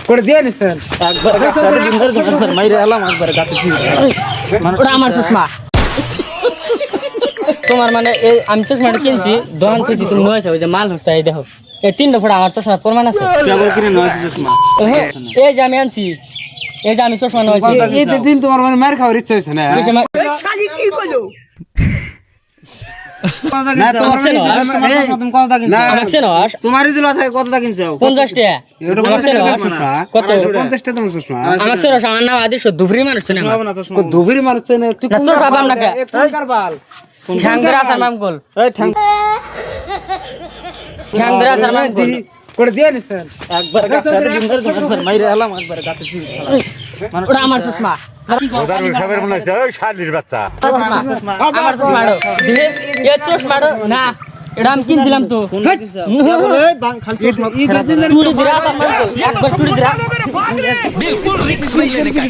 করে দিয়ে নিছেন একবার একবার মাইরে এলাম একবার গাতে ওটা আমার চশমা। তোমার মানে এই আমি চশমাটা কিনছি দোকান থেকে তুমি নয়েছো ওই যে মাল হস্তা এই দেখো এই তিনটা ফোড়া আমার চশমা প্রমাণ আছে। কেবল কিনে নয় চশমা এই যে আমি আনছি এই যে আমি চশমা নয়েছি এই দিন তোমার মানে মার খাওয়ার ইচ্ছা হইছে না না তোমার তুমি কত কিনছো না তোমারই দিল থাকে কত টাকা কিনছো 50 টাকা এটা 50 টাকা কত 50 টাকা তোমার চশমা আমার চশমা আমার নাম আদিশ ধুবরি মানুষ না কো দুবরি মারছে না তুই না চশমা পাম না কে কার বাল ঠ্যাংরা আসার মাম কল এই ঠ্যাং ঠ্যাংরা আসার মাম কল করে দিয়ে নিছেন একবার একবার মাইরে এলাম একবার গাতে ওটা আমার চশমা খবর মনে হচ্ছে ওই শালির বাচ্চা আমার চশমা এই চশমা না এটা আমি কিনছিলাম তো খালি চশমা টুড়ি দিরা আসার মাম কল একবার টুড়ি দিরা बिल्कुल रिक्स नहीं लेने का